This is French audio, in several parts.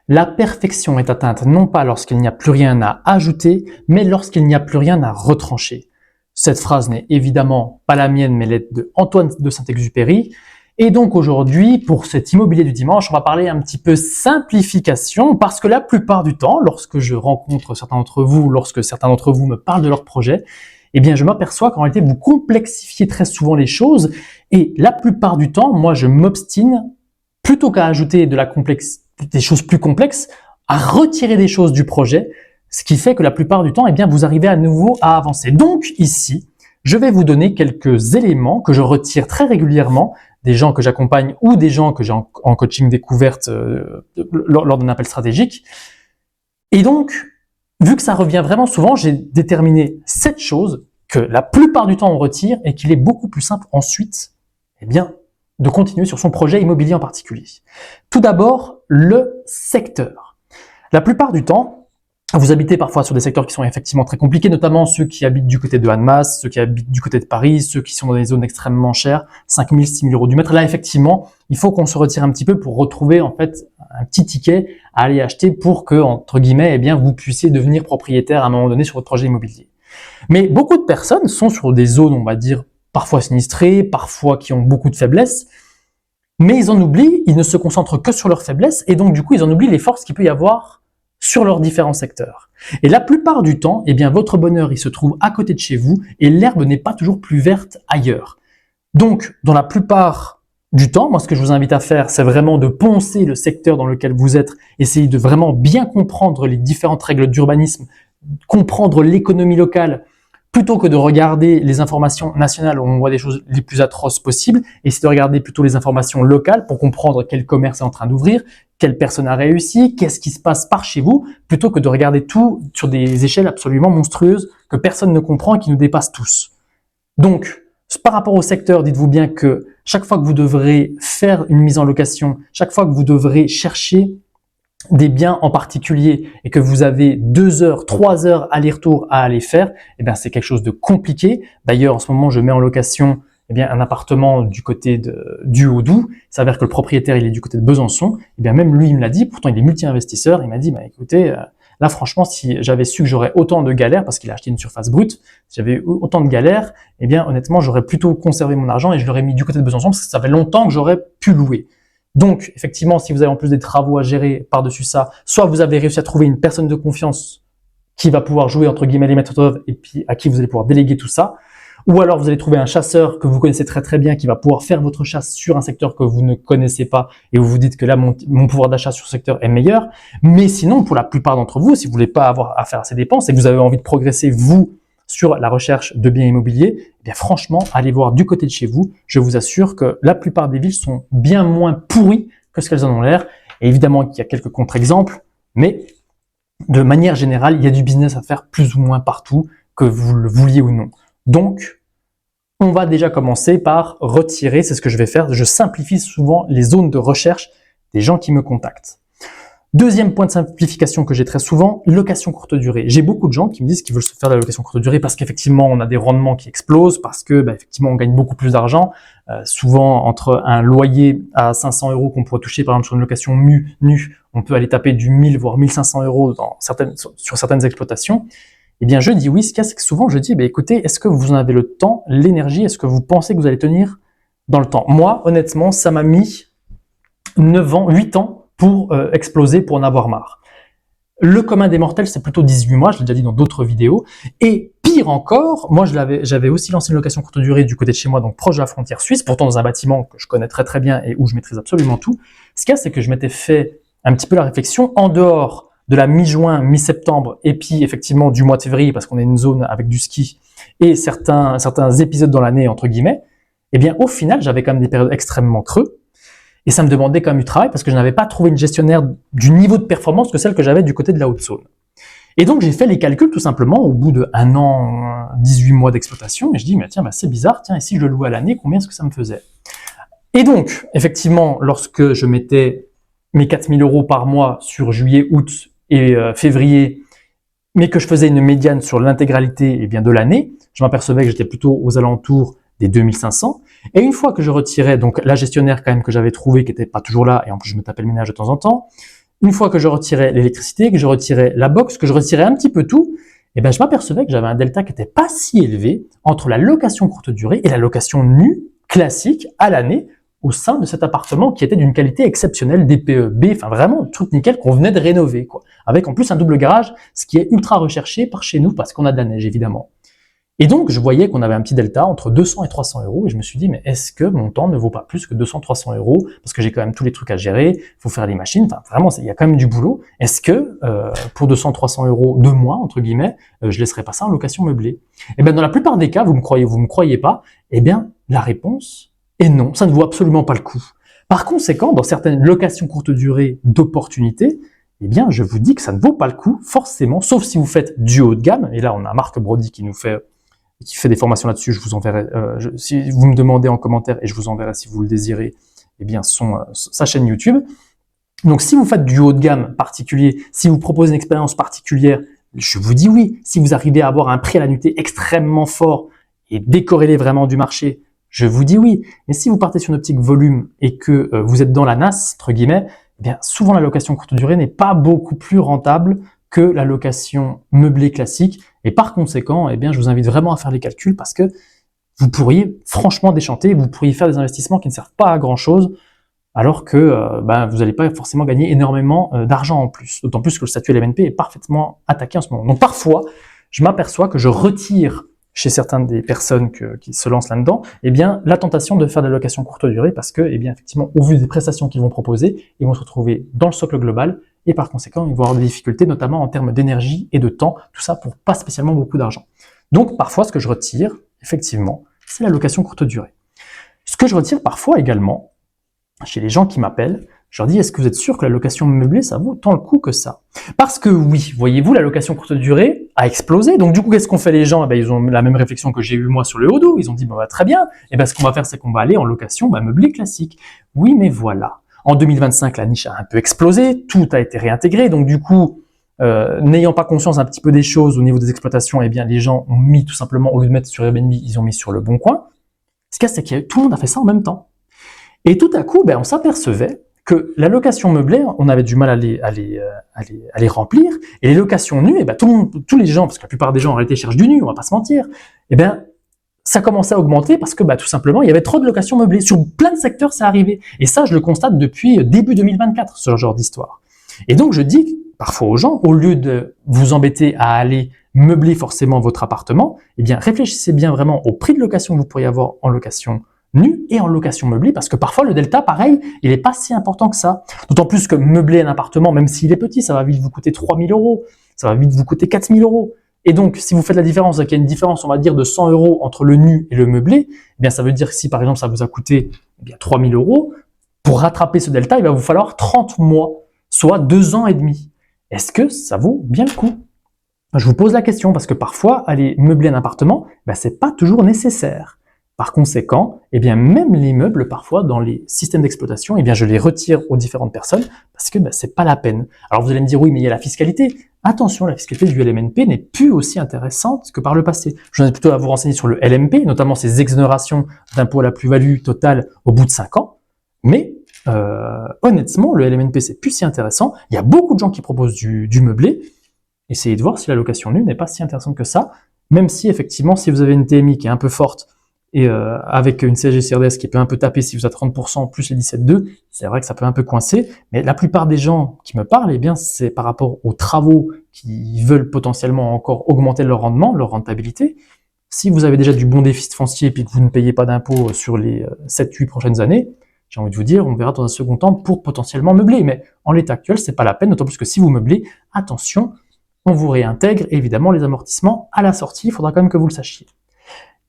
La perfection est atteinte non pas lorsqu'il n'y a plus rien à ajouter, mais lorsqu'il n'y a plus rien à retrancher. Cette phrase n'est évidemment pas la mienne, mais l'aide de Antoine de Saint-Exupéry. Et donc aujourd'hui, pour cet immobilier du dimanche, on va parler un petit peu simplification, parce que la plupart du temps, lorsque je rencontre certains d'entre vous, lorsque certains d'entre vous me parlent de leur projet, eh bien je m'aperçois qu'en réalité, vous complexifiez très souvent les choses, et la plupart du temps, moi je m'obstine, plutôt qu'à ajouter des choses plus complexes, à retirer des choses du projet, ce qui fait que la plupart du temps, eh bien, vous arrivez à nouveau à avancer. Donc ici, je vais vous donner quelques éléments que je retire très régulièrement des gens que j'accompagne ou des gens que j'ai en coaching découverte lors d'un appel stratégique. Et donc, vu que ça revient vraiment souvent, j'ai déterminé 7 choses que la plupart du temps on retire et qu'il est beaucoup plus simple ensuite, eh bien, de continuer sur son projet immobilier en particulier. Tout d'abord, le secteur. La plupart du temps, vous habitez parfois sur des secteurs qui sont effectivement très compliqués, notamment ceux qui habitent du côté de Annemasse, ceux qui habitent du côté de Paris, ceux qui sont dans des zones extrêmement chères, 5 000, 6 000 euros du mètre. Là, effectivement, il faut qu'on se retire un petit peu pour retrouver en fait un petit ticket à aller acheter pour que, entre guillemets, eh bien, vous puissiez devenir propriétaire à un moment donné sur votre projet immobilier. Mais beaucoup de personnes sont sur des zones, on va dire, parfois sinistrées, parfois qui ont beaucoup de faiblesses, mais ils en oublient, ils ne se concentrent que sur leurs faiblesses, et donc du coup, ils en oublient les forces qu'il peut y avoir sur leurs différents secteurs. Et la plupart du temps, eh bien, votre bonheur, il se trouve à côté de chez vous, et l'herbe n'est pas toujours plus verte ailleurs. Donc, dans la plupart du temps, moi, ce que je vous invite à faire, c'est vraiment de poncer le secteur dans lequel vous êtes, essayer de vraiment bien comprendre les différentes règles d'urbanisme, comprendre l'économie locale, plutôt que de regarder les informations nationales où on voit des choses les plus atroces possibles, essayer de regarder plutôt les informations locales pour comprendre quel commerce est en train d'ouvrir, quelle personne a réussi, qu'est-ce qui se passe par chez vous, plutôt que de regarder tout sur des échelles absolument monstrueuses que personne ne comprend et qui nous dépassent tous. Donc, par rapport au secteur, dites-vous bien que chaque fois que vous devrez faire une mise en location, chaque fois que vous devrez chercher des biens en particulier et que vous avez 2 heures, 3 heures aller-retour à aller faire, eh bien c'est quelque chose de compliqué. D'ailleurs, en ce moment, je mets en location eh bien un appartement du côté du Haut-Doubs. Il s'avère que le propriétaire, il est du côté de Besançon. Eh bien même lui, il me l'a dit. Pourtant, il est multi-investisseur. Il m'a dit, bah écoutez, là franchement, si j'avais su que j'aurais autant de galères, parce qu'il a acheté une surface brute, si j'avais eu autant de galères, eh bien honnêtement, j'aurais plutôt conservé mon argent et je l'aurais mis du côté de Besançon parce que ça fait longtemps que j'aurais pu louer. Donc, effectivement, si vous avez en plus des travaux à gérer par-dessus ça, soit vous avez réussi à trouver une personne de confiance qui va pouvoir jouer entre guillemets les maîtres d'œuvre et puis à qui vous allez pouvoir déléguer tout ça, ou alors vous allez trouver un chasseur que vous connaissez très très bien qui va pouvoir faire votre chasse sur un secteur que vous ne connaissez pas et vous vous dites que là, mon pouvoir d'achat sur ce secteur est meilleur. Mais sinon, pour la plupart d'entre vous, si vous voulez pas avoir à faire ces dépenses et que vous avez envie de progresser, vous, sur la recherche de biens immobiliers, eh bien franchement, allez voir du côté de chez vous. Je vous assure que la plupart des villes sont bien moins pourries que ce qu'elles en ont l'air. Et évidemment qu'il y a quelques contre-exemples, mais de manière générale, il y a du business à faire plus ou moins partout, que vous le vouliez ou non. Donc, on va déjà commencer par retirer, c'est ce que je vais faire, je simplifie souvent les zones de recherche des gens qui me contactent. Deuxième point de simplification que j'ai très souvent, location courte durée. J'ai beaucoup de gens qui me disent qu'ils veulent se faire de la location courte durée parce qu'effectivement on a des rendements qui explosent, parce que effectivement on gagne beaucoup plus d'argent. Souvent entre un loyer à 500 euros qu'on pourrait toucher par exemple sur une location nue, on peut aller taper du 1000 voire 1500 euros sur certaines exploitations. Eh bien je dis oui, ce qu'il y a c'est que souvent je dis écoutez, est-ce que vous en avez le temps, l'énergie, est-ce que vous pensez que vous allez tenir dans le temps? Moi honnêtement ça m'a mis 9 ans, 8 ans pour exploser, pour en avoir marre. Le commun des mortels, c'est plutôt 18 mois, je l'ai déjà dit dans d'autres vidéos. Et pire encore, moi j'avais aussi lancé une location courte durée du côté de chez moi, donc proche de la frontière suisse, pourtant dans un bâtiment que je connais très très bien et où je maîtrise absolument tout. Ce qu'il y a, c'est que je m'étais fait un petit peu la réflexion, en dehors de la mi-juin, mi-septembre, et puis effectivement du mois de février, parce qu'on est une zone avec du ski, et certains épisodes dans l'année, entre guillemets, eh bien au final, j'avais quand même des périodes extrêmement creux. Et ça me demandait quand même du travail parce que je n'avais pas trouvé une gestionnaire du niveau de performance que celle que j'avais du côté de la Haute-Saône. Et donc, j'ai fait les calculs tout simplement au bout de 1 an, 18 mois d'exploitation. Et je dis, mais tiens, c'est bizarre, tiens, et si je le louais à l'année, combien est-ce que ça me faisait? Et donc, effectivement, lorsque je mettais mes 4 000 euros par mois sur juillet, août et février, mais que je faisais une médiane sur l'intégralité de l'année, je m'apercevais que j'étais plutôt aux alentours des 2500. Et une fois que je retirais donc la gestionnaire quand même que j'avais trouvée, qui n'était pas toujours là, et en plus je me tapais le ménage de temps en temps, Une fois que je retirais l'électricité, que je retirais la box, que je retirais un petit peu tout, eh ben, je m'apercevais que j'avais un delta qui n'était pas si élevé entre la location courte durée et la location nue classique à l'année au sein de cet appartement qui était d'une qualité exceptionnelle, DPE, B, enfin vraiment truc nickel qu'on venait de rénover, quoi. Avec en plus un double garage, ce qui est ultra recherché par chez nous parce qu'on a de la neige évidemment. Et donc, je voyais qu'on avait un petit delta entre 200 et 300 euros, et je me suis dit, mais est-ce que mon temps ne vaut pas plus que 200-300 euros, parce que j'ai quand même tous les trucs à gérer, il faut faire les machines, enfin vraiment, il y a quand même du boulot. Est-ce que pour 200-300 euros de mois, entre guillemets, je laisserai pas ça en location meublée? Et bien, dans la plupart des cas, vous me croyez pas, eh bien, la réponse est non, ça ne vaut absolument pas le coup. Par conséquent, dans certaines locations courte durée d'opportunités, eh bien, je vous dis que ça ne vaut pas le coup, forcément, sauf si vous faites du haut de gamme, et là, on a Marc Brody qui fait des formations là-dessus, je vous enverrai, si vous me demandez en commentaire, et je vous enverrai si vous le désirez, eh bien sa chaîne YouTube. Donc si vous faites du haut de gamme particulier, si vous proposez une expérience particulière, je vous dis oui. Si vous arrivez à avoir un prix à la nuitée extrêmement fort et décorrélé vraiment du marché, je vous dis oui. Mais si vous partez sur une optique volume et que vous êtes dans la nasse, entre guillemets, eh bien souvent la location courte durée n'est pas beaucoup plus rentable que la location meublée classique. Et par conséquent, eh bien, je vous invite vraiment à faire les calculs parce que vous pourriez franchement déchanter, vous pourriez faire des investissements qui ne servent pas à grand chose, alors que vous n'allez pas forcément gagner énormément d'argent en plus. D'autant plus que le statut LMNP est parfaitement attaqué en ce moment. Donc parfois, je m'aperçois que je retire chez certaines des personnes qui se lancent là-dedans, eh bien, la tentation de faire de la location courte durée parce que, eh bien, effectivement, au vu des prestations qu'ils vont proposer, ils vont se retrouver dans le socle global et par conséquent, ils vont avoir des difficultés, notamment en termes d'énergie et de temps, tout ça pour pas spécialement beaucoup d'argent. Donc, parfois, ce que je retire, effectivement, c'est la location courte durée. Ce que je retire parfois également, chez les gens qui m'appellent, je leur dis, est-ce que vous êtes sûr que la location meublée, ça vaut tant le coup que ça? Parce que oui, voyez-vous, la location courte durée a explosé. Donc du coup, qu'est-ce qu'ont fait les gens? Eh ben, ils ont la même réflexion que j'ai eue moi sur le haut dos. Ils ont dit, très bien. Et ben, ce qu'on va faire, c'est qu'on va aller en location meublée classique. Oui, mais voilà. En 2025, la niche a un peu explosé. Tout a été réintégré. Donc du coup, n'ayant pas conscience un petit peu des choses au niveau des exploitations, eh bien, les gens ont mis tout simplement, au lieu de mettre sur Airbnb, ils ont mis sur Le Bon Coin. Ce qu'il y a, c'est que tout le monde a fait ça en même temps. Et tout à coup, on s'apercevait que la location meublée, on avait du mal à les remplir, et les locations nues, tous les gens, parce que la plupart des gens en réalité cherchent du nu, on va pas se mentir, ça commençait à augmenter parce que tout simplement, il y avait trop de locations meublées. Sur plein de secteurs, c'est arrivé. Et ça, je le constate depuis début 2024, ce genre d'histoire. Et donc, je dis parfois aux gens, au lieu de vous embêter à aller meubler forcément votre appartement, eh bien, réfléchissez bien vraiment au prix de location que vous pourriez avoir en location nue et en location meublée, parce que parfois le delta, pareil, il n'est pas si important que ça. D'autant plus que meubler un appartement, même s'il est petit, ça va vite vous coûter 3 000 euros, ça va vite vous coûter 4 000 euros. Et donc, si vous faites la différence, qu'il y a une différence, on va dire, de 100 euros entre le nu et le meublé, eh bien, ça veut dire que si, par exemple, ça vous a coûté 3 000 euros, pour rattraper ce delta, il va vous falloir 30 mois, soit 2 ans et demi. Est-ce que ça vaut bien le coup? Je vous pose la question parce que parfois, aller meubler un appartement, c'est pas toujours nécessaire. Par conséquent, eh bien, même les meubles, parfois, dans les systèmes d'exploitation, eh bien, je les retire aux différentes personnes parce que c'est pas la peine. Alors, vous allez me dire, oui, mais il y a la fiscalité. Attention, la fiscalité du LMNP n'est plus aussi intéressante que par le passé. Je vous invite plutôt à vous renseigner sur le LMP, notamment ces exonérations d'impôt à la plus-value totale au bout de 5 ans. Mais, honnêtement, le LMNP, c'est plus si intéressant. Il y a beaucoup de gens qui proposent du meublé. Essayez de voir si la location nue n'est pas si intéressante que ça, même si, effectivement, si vous avez une TMI qui est un peu forte, et avec une CSG-CRDS qui peut un peu taper si vous êtes à 30% plus les 17,2, c'est vrai que ça peut un peu coincer, mais la plupart des gens qui me parlent, eh bien, c'est par rapport aux travaux qui veulent potentiellement encore augmenter leur rendement, leur rentabilité. Si vous avez déjà du bon déficit foncier et puis que vous ne payez pas d'impôts sur les 7-8 prochaines années, j'ai envie de vous dire, on verra dans un second temps pour potentiellement meubler. Mais en l'état actuel, c'est pas la peine, d'autant plus que si vous meublez, attention, on vous réintègre évidemment les amortissements à la sortie, il faudra quand même que vous le sachiez.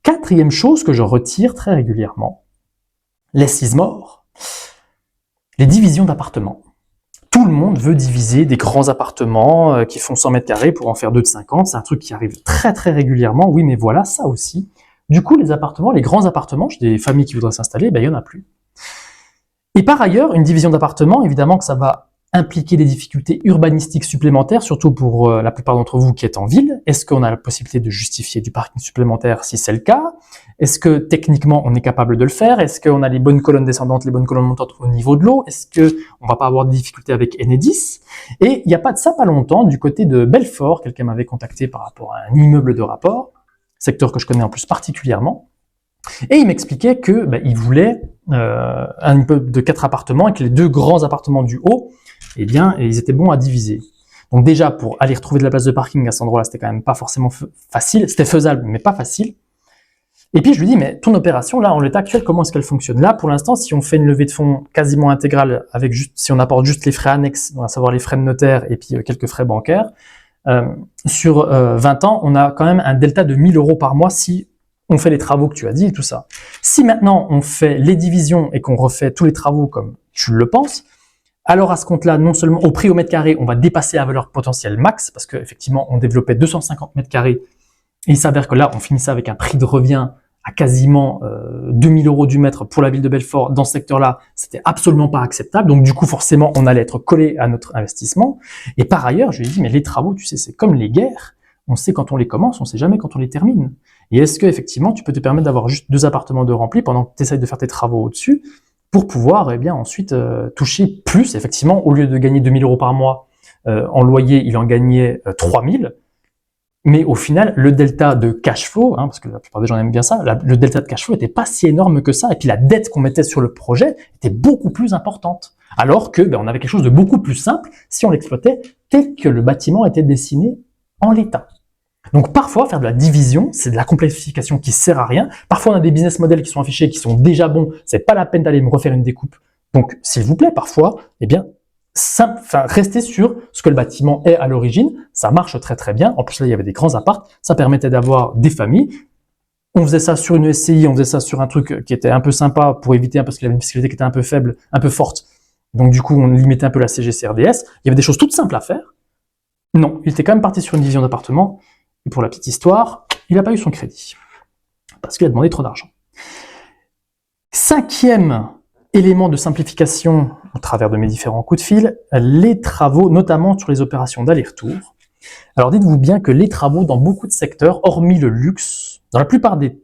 Quatrième chose que je retire très régulièrement, less is more, les divisions d'appartements. Tout le monde veut diviser des grands appartements qui font 100 mètres carrés pour en faire 2 de 50. C'est un truc qui arrive très très régulièrement. Oui, mais voilà, ça aussi. Du coup, les appartements, les grands appartements, j'ai des familles qui voudraient s'installer, il n'y en a plus. Et par ailleurs, une division d'appartements, évidemment que ça va impliquer des difficultés urbanistiques supplémentaires, surtout pour la plupart d'entre vous qui êtes en ville? Est-ce qu'on a la possibilité de justifier du parking supplémentaire si c'est le cas? Est-ce que techniquement on est capable de le faire? Est-ce qu'on a les bonnes colonnes descendantes, les bonnes colonnes montantes au niveau de l'eau? Est-ce qu'on va pas avoir de difficultés avec Enedis? Et il n'y a pas de ça pas longtemps, du côté de Belfort, quelqu'un m'avait contacté par rapport à un immeuble de rapport, secteur que je connais en plus particulièrement, et il m'expliquait que il voulait un immeuble de 4 appartements et que les 2 grands appartements du haut, eh bien, ils étaient bons à diviser. Donc déjà, pour aller retrouver de la place de parking à cet endroit-là, c'était quand même pas forcément facile. C'était faisable, mais pas facile. Et puis je lui dis, mais ton opération, là, en l'état actuel, comment est-ce qu'elle fonctionne? Là, pour l'instant, si on fait une levée de fonds quasiment intégrale, avec si on apporte juste les frais annexes, à savoir les frais de notaire et puis quelques frais bancaires, sur 20 ans, on a quand même un delta de 1 000 € par mois si on fait les travaux que tu as dit et tout ça. Si maintenant on fait les divisions et qu'on refait tous les travaux comme tu le penses, alors à ce compte-là, non seulement au prix au mètre carré, on va dépasser la valeur potentielle max, parce qu'effectivement, on développait 250 mètres carrés, et il s'avère que là, on finissait avec un prix de revient à quasiment 2 000 € du mètre pour la ville de Belfort. Dans ce secteur-là, c'était absolument pas acceptable. Donc du coup, forcément, on allait être collé à notre investissement. Et par ailleurs, je lui ai dit, mais les travaux, tu sais, c'est comme les guerres. On sait quand on les commence, on sait jamais quand on les termine. Et est-ce que effectivement, tu peux te permettre d'avoir juste 2 appartements de remplis pendant que tu essayes de faire tes travaux au-dessus, pour pouvoir ensuite toucher plus, effectivement, au lieu de gagner 2 000 € par mois en loyer, il en gagnait 3 000. Mais au final, le delta de cash flow, parce que la plupart des gens aiment bien ça, le delta de cash flow n'était pas si énorme que ça, et puis la dette qu'on mettait sur le projet était beaucoup plus importante. Alors que on avait quelque chose de beaucoup plus simple si on l'exploitait tel que le bâtiment était dessiné en l'état. Donc parfois, faire de la division, c'est de la complexification qui sert à rien. Parfois, on a des business models qui sont affichés, qui sont déjà bons. C'est pas la peine d'aller me refaire une découpe. Donc, s'il vous plaît, parfois, restez sur ce que le bâtiment est à l'origine. Ça marche très très bien. En plus, là, il y avait des grands apparts. Ça permettait d'avoir des familles. On faisait ça sur une SCI, on faisait ça sur un truc qui était un peu sympa pour éviter, parce qu'il y avait une fiscalité qui était un peu faible, un peu forte. Donc, du coup, on limitait un peu la CGCRDS. Il y avait des choses toutes simples à faire. Non, il était quand même parti sur une division d'appartement. Et pour la petite histoire, il n'a pas eu son crédit, parce qu'il a demandé trop d'argent. 5e élément de simplification au travers de mes différents coups de fil, les travaux, notamment sur les opérations d'aller-retour. Alors dites-vous bien que les travaux dans beaucoup de secteurs, hormis le luxe, dans la plupart des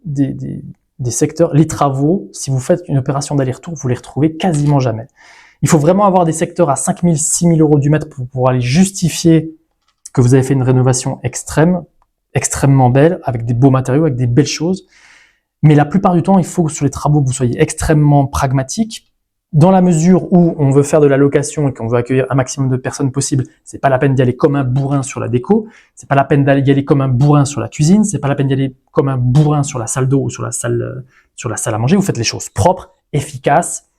secteurs, les travaux, si vous faites une opération d'aller-retour, vous les retrouvez quasiment jamais. Il faut vraiment avoir des secteurs à 5 000, 6 000 € du mètre pour pouvoir aller justifier que vous avez fait une rénovation extrêmement belle, avec des beaux matériaux, avec des belles choses. Mais la plupart du temps, il faut que sur les travaux, que vous soyez extrêmement pragmatique. Dans la mesure où on veut faire de la location et qu'on veut accueillir un maximum de personnes possible, c'est pas la peine d'y aller comme un bourrin sur la déco, c'est pas la peine d'y aller comme un bourrin sur la cuisine, c'est pas la peine d'y aller comme un bourrin sur la salle d'eau ou sur la salle à manger. Vous faites les choses propres, efficaces.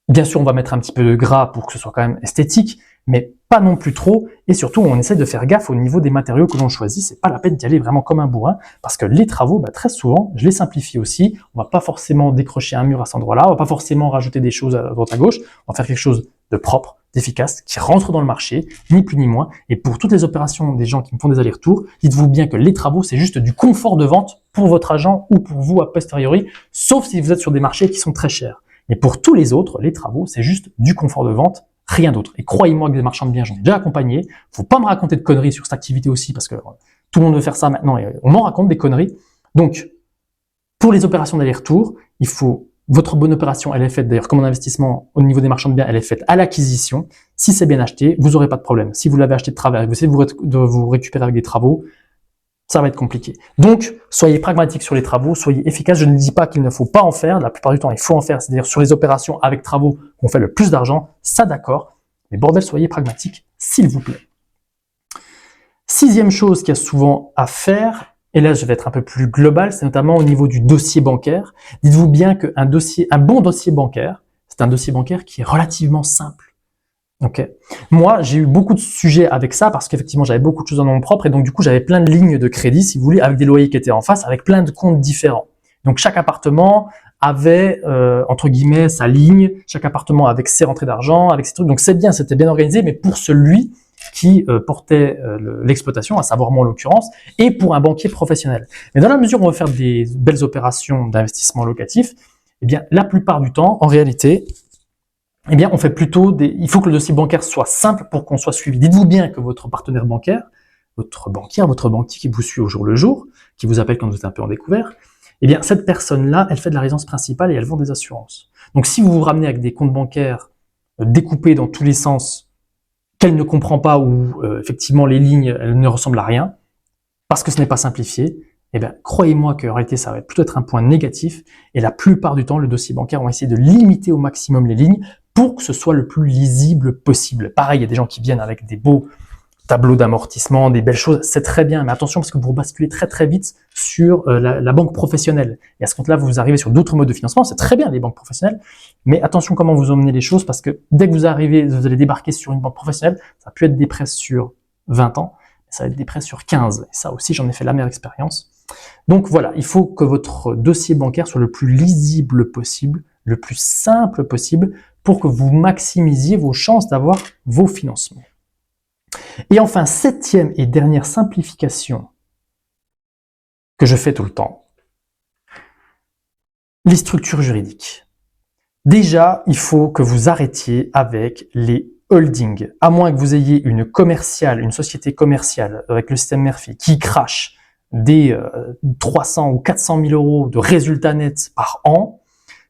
Bien sûr, on va mettre un petit peu de gras pour que ce soit quand même esthétique, mais pas non plus trop, et surtout on essaie de faire gaffe au niveau des matériaux que l'on choisit. C'est pas la peine d'y aller vraiment comme un bourrin, parce que les travaux, très souvent, je les simplifie aussi. On va pas forcément décrocher un mur à cet endroit-là, on va pas forcément rajouter des choses à droite à gauche, on va faire quelque chose de propre, d'efficace, qui rentre dans le marché, ni plus ni moins. Et pour toutes les opérations des gens qui me font des allers-retours, dites-vous bien que les travaux, c'est juste du confort de vente pour votre agent ou pour vous a posteriori, sauf si vous êtes sur des marchés qui sont très chers. Et pour tous les autres, les travaux, c'est juste du confort de vente, rien d'autre. Et croyez-moi que des marchands de biens, j'en ai déjà accompagné. Faut pas me raconter de conneries sur cette activité aussi, parce que tout le monde veut faire ça maintenant et on m'en raconte des conneries. Donc, pour les opérations d'aller-retour, votre bonne opération, elle est faite, d'ailleurs, comme un investissement au niveau des marchands de biens, elle est faite à l'acquisition. Si c'est bien acheté, vous n'aurez pas de problème. Si vous l'avez acheté de travers, vous essayez de vous récupérer avec des travaux, ça va être compliqué. Donc, soyez pragmatique sur les travaux, soyez efficace. Je ne dis pas qu'il ne faut pas en faire. La plupart du temps, il faut en faire. C'est-à-dire sur les opérations avec travaux qu'on fait le plus d'argent, ça d'accord. Mais bordel, soyez pragmatique, s'il vous plaît. 6e chose qu'il y a souvent à faire, et là je vais être un peu plus global, c'est notamment au niveau du dossier bancaire. Dites-vous bien qu'un bon dossier bancaire, c'est un dossier bancaire qui est relativement simple. Ok. Moi, j'ai eu beaucoup de sujets avec ça parce qu'effectivement, j'avais beaucoup de choses en nom propre et donc du coup, j'avais plein de lignes de crédit, si vous voulez, avec des loyers qui étaient en face, avec plein de comptes différents. Donc, chaque appartement avait, entre guillemets, sa ligne, chaque appartement avec ses rentrées d'argent, avec ses trucs. Donc, c'est bien, c'était bien organisé, mais pour celui qui portait l'exploitation, à savoir moi en l'occurrence, et pour un banquier professionnel. Mais dans la mesure où on veut faire des belles opérations d'investissement locatif, eh bien, la plupart du temps, en réalité, eh bien, on fait plutôt il faut que le dossier bancaire soit simple pour qu'on soit suivi. Dites-vous bien que votre partenaire bancaire, votre banquier qui vous suit au jour le jour, qui vous appelle quand vous êtes un peu en découvert, eh bien, cette personne-là, elle fait de la résidence principale et elle vend des assurances. Donc, si vous vous ramenez avec des comptes bancaires découpés dans tous les sens, qu'elle ne comprend pas ou effectivement les lignes, elles ne ressemblent à rien, parce que ce n'est pas simplifié, eh bien, croyez-moi qu'en réalité, ça va plutôt être un point négatif. Et la plupart du temps, le dossier bancaire, on va essayer de limiter au maximum les lignes pour que ce soit le plus lisible possible. Pareil, il y a des gens qui viennent avec des beaux tableaux d'amortissement, des belles choses, c'est très bien, mais attention parce que vous basculez très très vite sur la banque professionnelle. Et à ce compte-là, vous arrivez sur d'autres modes de financement, c'est très bien les banques professionnelles, mais attention comment vous emmenez les choses parce que dès que vous arrivez, vous allez débarquer sur une banque professionnelle, ça peut être des prêts sur 20 ans, ça va être des prêts sur 15. Et ça aussi, j'en ai fait la meilleure expérience. Donc voilà, il faut que votre dossier bancaire soit le plus lisible possible, le plus simple possible, pour que vous maximisiez vos chances d'avoir vos financements. Et enfin, 7e et dernière simplification que je fais tout le temps, les structures juridiques. Déjà, il faut que vous arrêtiez avec les holdings, à moins que vous ayez une société commerciale avec le système Murphy qui crache des 300 ou 400 000 euros de résultats nets par an.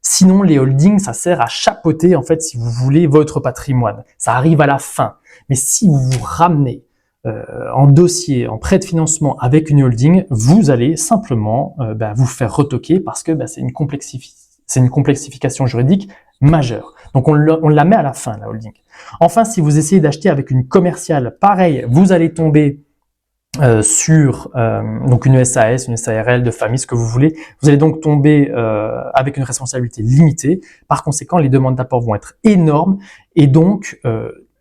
Sinon, les holdings, ça sert à chapeauter, en fait, si vous voulez, votre patrimoine. Ça arrive à la fin. Mais si vous vous ramenez en dossier, en prêt de financement avec une holding, vous allez simplement vous faire retoquer parce que c'est une complexification juridique majeure. Donc, on la met à la fin, la holding. Enfin, si vous essayez d'acheter avec une commerciale, pareil, vous allez tomber sur donc une SAS, une SARL de famille, ce que vous voulez. Vous allez donc tomber avec une responsabilité limitée. Par conséquent, les demandes d'apport vont être énormes et donc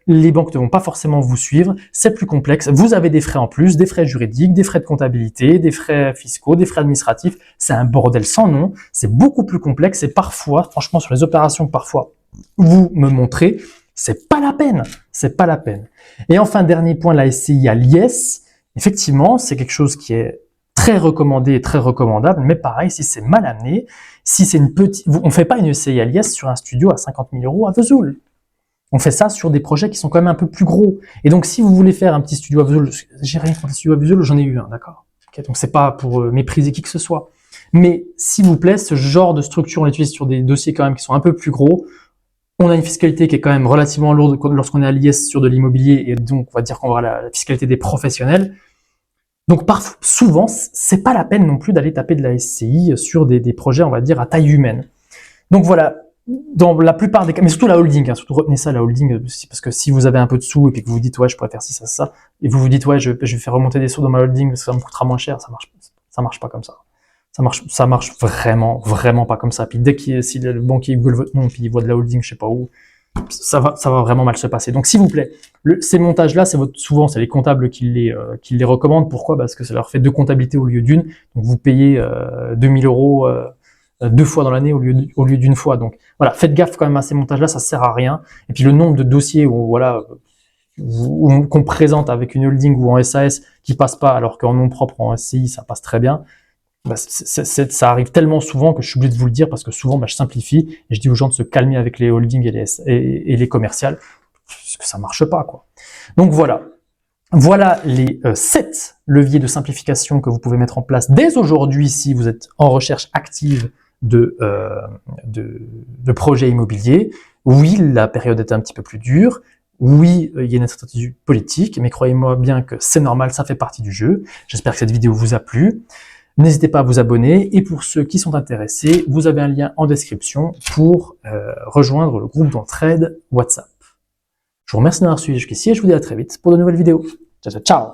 les banques ne vont pas forcément vous suivre. C'est plus complexe. Vous avez des frais en plus, des frais juridiques, des frais de comptabilité, des frais fiscaux, des frais administratifs. C'est un bordel sans nom. C'est beaucoup plus complexe et parfois, franchement, sur les opérations que parfois vous me montrez, c'est pas la peine. C'est pas la peine. Et enfin, dernier point, la SCI à l'IS. Effectivement, c'est quelque chose qui est très recommandé et très recommandable, mais pareil, si c'est mal amené, si c'est on ne fait pas une SCI à l'IS sur un studio à 50 000 euros à Vesoul. On fait ça sur des projets qui sont quand même un peu plus gros. Et donc, si vous voulez faire un petit studio à Vesoul, j'ai rien contre les studios à Vesoul, j'en ai eu un, d'accord. Okay, donc, c'est pas pour mépriser qui que ce soit. Mais, s'il vous plaît, ce genre de structure, on l'utilise sur des dossiers quand même qui sont un peu plus gros. On a une fiscalité qui est quand même relativement lourde lorsqu'on est à l'IS sur de l'immobilier, et donc on va dire qu'on aura la fiscalité des professionnels. Donc souvent, c'est pas la peine non plus d'aller taper de la SCI sur des projets, on va dire, à taille humaine. Donc voilà, dans la plupart des cas, mais surtout la holding, surtout retenez ça, la holding, parce que si vous avez un peu de sous et puis que vous vous dites, ouais, je pourrais faire ci, ça, et vous vous dites, ouais, je vais faire remonter des sous dans ma holding parce que ça me coûtera moins cher, ça marche pas comme ça. Ça marche vraiment pas comme ça. Puis si le banquier google votre nom, puis il voit de la holding, je sais pas où, ça va vraiment mal se passer. Donc, s'il vous plaît, ces montages-là, souvent, c'est les comptables qui les recommandent. Pourquoi? Parce que ça leur fait 2 comptabilités au lieu d'une. Donc, vous payez 2000 euros 2 fois dans l'année au lieu d'une fois. Donc, voilà, faites gaffe quand même à ces montages-là, ça sert à rien. Et puis, le nombre de dossiers qu'on présente avec une holding ou en SAS qui passe pas, alors qu'en nom propre, en SCI, ça passe très bien. Ça arrive tellement souvent que je suis obligé de vous le dire parce que souvent je simplifie et je dis aux gens de se calmer avec les holdings et les commerciales parce que ça marche pas quoi. Donc voilà les 7 leviers de simplification que vous pouvez mettre en place dès aujourd'hui si vous êtes en recherche active de projets immobiliers. Oui, la période est un petit peu plus dure. Oui, il y a une incertitude politique, mais croyez-moi bien que c'est normal, ça fait partie du jeu. J'espère que cette vidéo vous a plu. N'hésitez pas à vous abonner et pour ceux qui sont intéressés, vous avez un lien en description pour rejoindre le groupe d'entraide WhatsApp. Je vous remercie d'avoir suivi jusqu'ici et je vous dis à très vite pour de nouvelles vidéos. Ciao, ciao, ciao!